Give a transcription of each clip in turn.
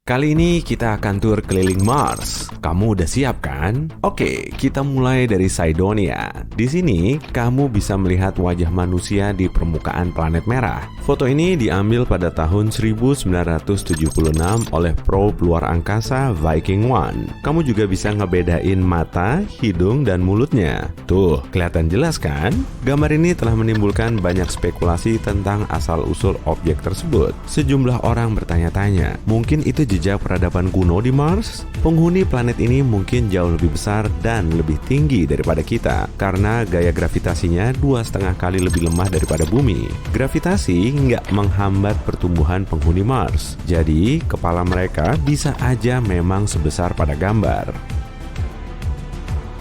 Kali ini kita akan tur keliling Mars. Kamu udah siap kan? Oke, kita mulai dari Cydonia. Di sini, kamu bisa melihat wajah manusia di permukaan planet merah. Foto ini diambil pada tahun 1976 oleh probe luar angkasa Viking 1. Kamu juga bisa ngebedain mata, hidung, dan mulutnya. Tuh, kelihatan jelas kan? Gambar ini telah menimbulkan banyak spekulasi tentang asal-usul objek tersebut. Sejumlah orang bertanya-tanya, mungkin itu jejak peradaban kuno di Mars? Penghuni planet ini mungkin jauh lebih besar dan lebih tinggi daripada kita karena gaya gravitasinya 2,5 kali lebih lemah daripada bumi. Gravitasi nggak menghambat pertumbuhan penghuni Mars, jadi kepala mereka bisa aja memang sebesar pada gambar.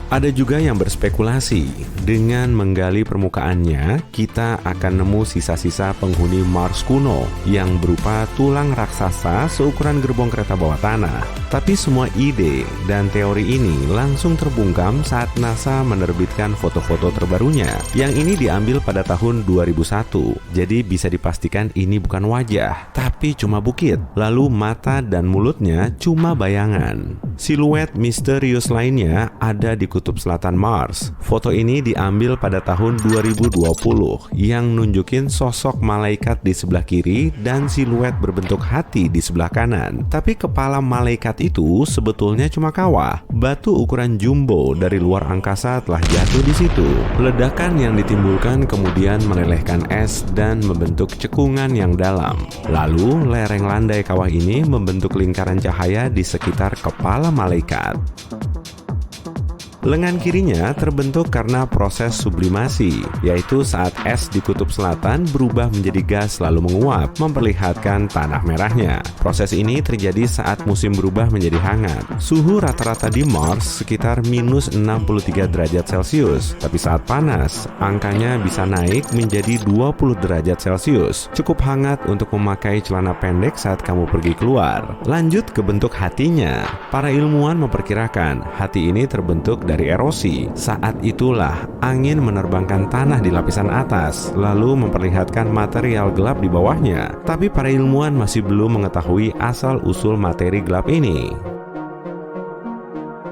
Ada juga yang berspekulasi, dengan menggali permukaannya, kita akan nemu sisa-sisa penghuni Mars kuno yang berupa tulang raksasa seukuran gerbong kereta bawah tanah. Tapi semua ide dan teori ini langsung terbungkam saat NASA menerbitkan foto-foto terbarunya. Yang ini diambil pada tahun 2001, jadi bisa dipastikan ini bukan wajah, tapi cuma bukit. Lalu mata dan mulutnya cuma bayangan. Siluet misterius lainnya ada di kutub selatan Mars. Foto ini diambil pada tahun 2020 yang nunjukin sosok malaikat di sebelah kiri dan siluet berbentuk hati di sebelah kanan. Tapi kepala malaikat itu sebetulnya cuma kawah. Batu ukuran jumbo dari luar angkasa telah jatuh di situ. Ledakan yang ditimbulkan kemudian melelehkan es dan membentuk cekungan yang dalam. Lalu lereng landai kawah ini membentuk lingkaran cahaya di sekitar kepala malaikat. Lengan kirinya terbentuk karena proses sublimasi, yaitu saat es di kutub selatan berubah menjadi gas lalu menguap, memperlihatkan tanah merahnya. Proses ini terjadi saat musim berubah menjadi hangat. Suhu rata-rata di Mars sekitar minus 63 derajat Celcius, tapi saat panas, angkanya bisa naik menjadi 20 derajat Celcius. Cukup hangat untuk memakai celana pendek saat kamu pergi keluar. Lanjut ke bentuk hatinya. Para ilmuwan memperkirakan hati ini terbentuk dari erosi. Saat itulah angin menerbangkan tanah di lapisan atas, lalu memperlihatkan material gelap di bawahnya. Tapi para ilmuwan masih belum mengetahui asal-usul materi gelap ini.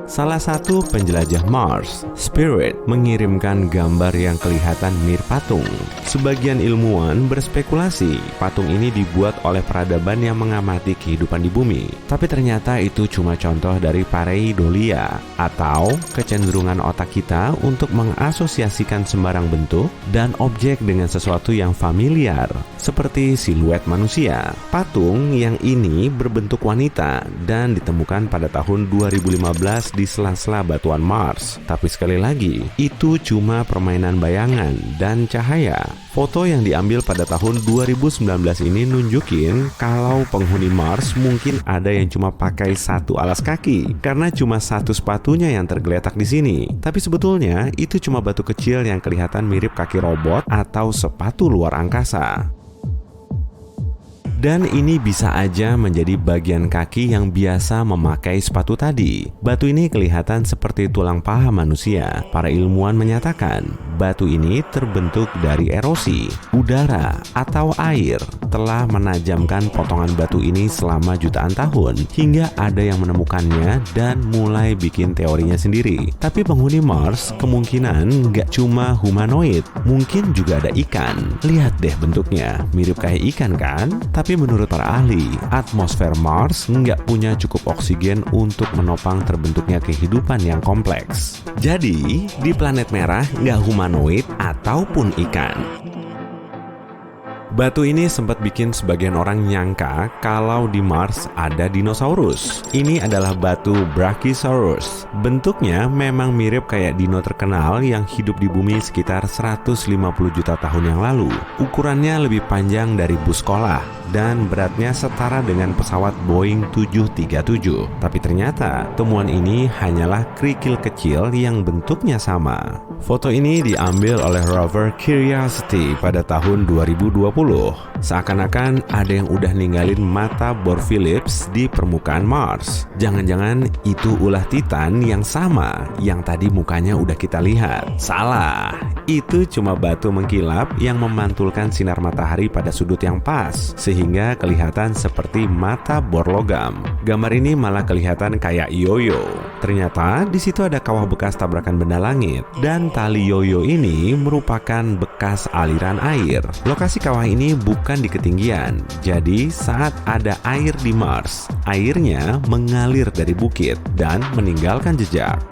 Salah satu penjelajah Mars, Spirit, mengirimkan gambar yang kelihatan mirip patung. Sebagian ilmuwan berspekulasi patung ini dibuat oleh peradaban yang mengamati kehidupan di bumi. Tapi ternyata itu cuma contoh dari pareidolia, atau kecenderungan otak kita untuk mengasosiasikan sembarang bentuk dan objek dengan sesuatu yang familiar, seperti siluet manusia. Patung yang ini berbentuk wanita dan ditemukan pada tahun 2015 di sela-sela batuan Mars. Tapi sekali lagi, itu cuma permainan bayangan dan cahaya. Foto yang diambil pada tahun 2019 ini nunjukin kalau penghuni Mars mungkin ada yang cuma pakai satu alas kaki karena cuma satu sepatunya yang tergeletak di sini. Tapi sebetulnya itu cuma batu kecil yang kelihatan mirip kaki robot atau sepatu luar angkasa. Dan ini bisa aja menjadi bagian kaki yang biasa memakai sepatu tadi. Batu ini kelihatan seperti tulang paha manusia. Para ilmuwan menyatakan batu ini terbentuk dari erosi, udara, atau air telah menajamkan potongan batu ini selama jutaan tahun, hingga ada yang menemukannya dan mulai bikin teorinya sendiri. Tapi penghuni Mars kemungkinan nggak cuma humanoid, mungkin juga ada ikan. Lihat deh bentuknya, mirip kayak ikan kan? Tapi menurut para ahli, atmosfer Mars nggak punya cukup oksigen untuk menopang terbentuknya kehidupan yang kompleks. Jadi, di planet merah nggak humanoid ataupun ikan. Batu ini sempat bikin sebagian orang nyangka kalau di Mars ada dinosaurus. Ini adalah batu Brachiosaurus. Bentuknya memang mirip kayak dino terkenal yang hidup di bumi sekitar 150 juta tahun yang lalu. Ukurannya lebih panjang dari bus sekolah dan beratnya setara dengan pesawat Boeing 737. Tapi ternyata temuan ini hanyalah kerikil kecil yang bentuknya sama. Foto ini diambil oleh rover Curiosity pada tahun 2020. Seakan-akan ada yang udah ninggalin mata bor Phillips di permukaan Mars. Jangan-jangan itu ulah Titan yang sama yang tadi mukanya udah kita lihat. Salah, itu cuma batu mengkilap yang memantulkan sinar matahari pada sudut yang pas, sehingga kelihatan seperti mata bor logam. Gambar ini malah kelihatan kayak yoyo. Ternyata di situ ada kawah bekas tabrakan benda langit, dan tali yoyo ini merupakan bekas aliran air. Lokasi kawah ini bukan di ketinggian, jadi saat ada air di Mars, airnya mengalir dari bukit dan meninggalkan jejak.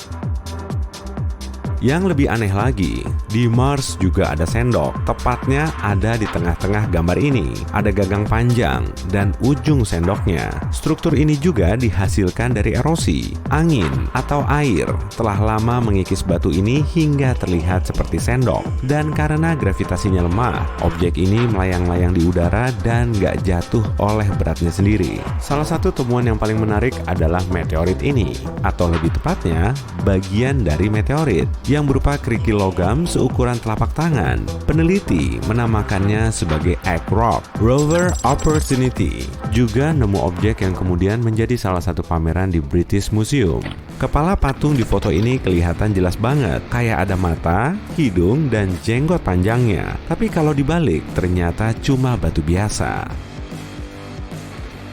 Yang lebih aneh lagi, di Mars juga ada sendok, tepatnya ada di tengah-tengah gambar ini. Ada gagang panjang dan ujung sendoknya. Struktur ini juga dihasilkan dari erosi. Angin atau air telah lama mengikis batu ini hingga terlihat seperti sendok. Dan karena gravitasinya lemah, objek ini melayang-layang di udara dan gak jatuh oleh beratnya sendiri. Salah satu temuan yang paling menarik adalah meteorit ini, atau lebih tepatnya, bagian dari meteorit yang berupa kerikil logam seukuran telapak tangan. Peneliti menamakannya sebagai Egg Rock. Rover Opportunity juga nemu objek yang kemudian menjadi salah satu pameran di British Museum. Kepala patung di foto ini kelihatan jelas banget, kayak ada mata, hidung, dan jenggot panjangnya. Tapi kalau dibalik, ternyata cuma batu biasa.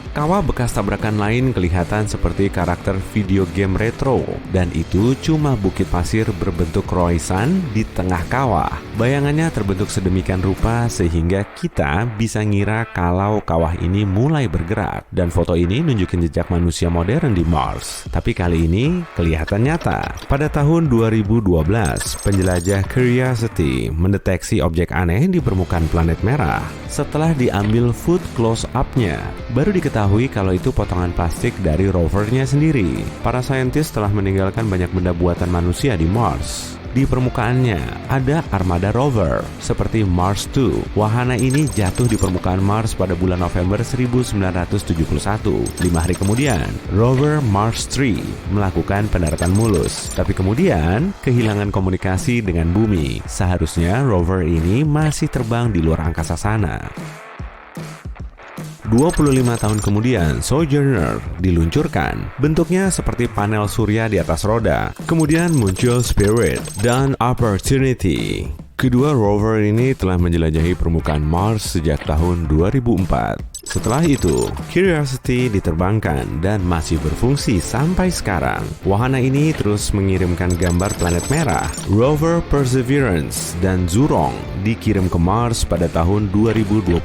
Kawah bekas tabrakan lain kelihatan seperti karakter video game retro, dan itu cuma bukit pasir berbentuk kroisan di tengah kawah. Bayangannya terbentuk sedemikian rupa sehingga kita bisa ngira kalau kawah ini mulai bergerak. Dan foto ini nunjukin jejak manusia modern di Mars. Tapi kali ini kelihatan nyata. Pada tahun 2012, penjelajah Curiosity mendeteksi objek aneh di permukaan planet merah. Setelah diambil foot close-up-nya, baru diketahui kalau itu potongan plastik dari rovernya sendiri. Para saintis telah meninggalkan banyak benda buatan manusia di Mars. Di permukaannya ada armada rover seperti Mars 2. Wahana ini jatuh di permukaan Mars pada bulan November 1971. 5 hari kemudian, rover Mars 3 melakukan pendaratan mulus. Tapi kemudian kehilangan komunikasi dengan bumi. Seharusnya rover ini masih terbang di luar angkasa sana. 25 tahun kemudian, Sojourner diluncurkan. Bentuknya seperti panel surya di atas roda. Kemudian muncul Spirit dan Opportunity. Kedua rover ini telah menjelajahi permukaan Mars sejak tahun 2004. Setelah itu, Curiosity diterbangkan dan masih berfungsi sampai sekarang. Wahana ini terus mengirimkan gambar planet merah. Rover Perseverance dan Zhurong dikirim ke Mars pada tahun 2021.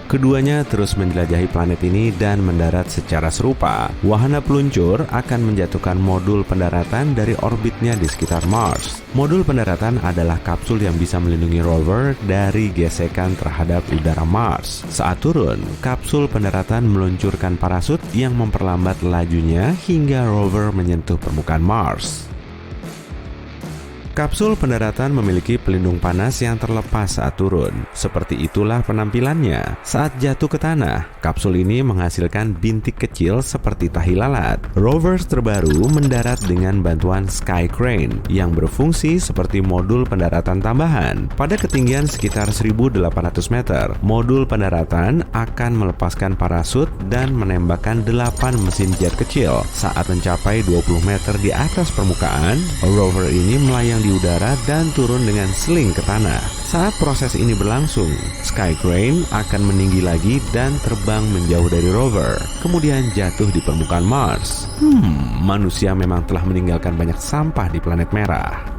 Keduanya terus menjelajahi planet ini dan mendarat secara serupa. Wahana peluncur akan menjatuhkan modul pendaratan dari orbitnya di sekitar Mars. Modul pendaratan adalah kapsul yang bisa melindungi rover dari gesekan terhadap udara Mars. Saat turun, kapsul pendaratan meluncurkan parasut yang memperlambat lajunya hingga rover menyentuh permukaan Mars. Kapsul pendaratan memiliki pelindung panas yang terlepas saat turun. Seperti itulah penampilannya. Saat jatuh ke tanah, kapsul ini menghasilkan bintik kecil seperti tahi lalat. Rovers terbaru mendarat dengan bantuan Sky Crane yang berfungsi seperti modul pendaratan tambahan. Pada ketinggian sekitar 1.800 meter, modul pendaratan akan melepaskan parasut dan menembakkan 8 mesin jet kecil. Saat mencapai 20 meter di atas permukaan, rover ini melayang di udara dan turun dengan seling ke tanah. Saat proses ini berlangsung, Sky Crane akan meninggi lagi dan terbang menjauh dari rover, kemudian jatuh di permukaan Mars. Manusia memang telah meninggalkan banyak sampah di planet merah.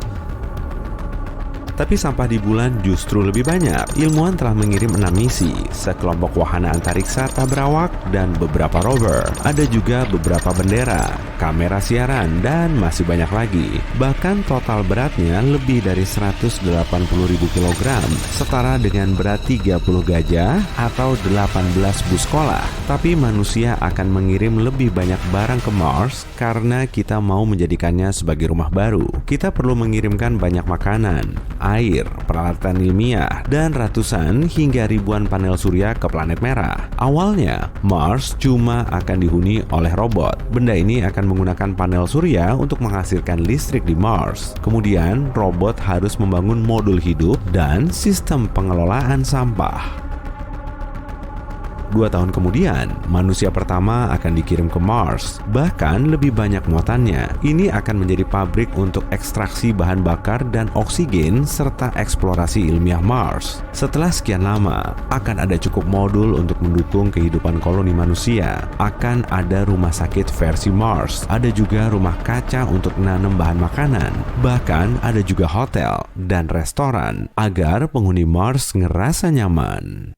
Tapi sampah di bulan justru lebih banyak. Ilmuwan telah mengirim 6 misi, sekelompok wahana antariksa tak berawak, dan beberapa rover. Ada juga beberapa bendera, kamera siaran, dan masih banyak lagi. Bahkan total beratnya lebih dari 180.000 kg, setara dengan berat 30 gajah atau 18 bus sekolah. Tapi manusia akan mengirim lebih banyak barang ke Mars karena kita mau menjadikannya sebagai rumah baru. Kita perlu mengirimkan banyak makanan, air, peralatan ilmiah, dan ratusan hingga ribuan panel surya ke planet merah. Awalnya, Mars cuma akan dihuni oleh robot. Benda ini akan menggunakan panel surya untuk menghasilkan listrik di Mars. Kemudian, robot harus membangun modul hidup dan sistem pengelolaan sampah. 2 tahun kemudian, manusia pertama akan dikirim ke Mars, bahkan lebih banyak muatannya. Ini akan menjadi pabrik untuk ekstraksi bahan bakar dan oksigen serta eksplorasi ilmiah Mars. Setelah sekian lama, akan ada cukup modul untuk mendukung kehidupan koloni manusia. Akan ada rumah sakit versi Mars, ada juga rumah kaca untuk menanam bahan makanan, bahkan ada juga hotel dan restoran agar penghuni Mars ngerasa nyaman.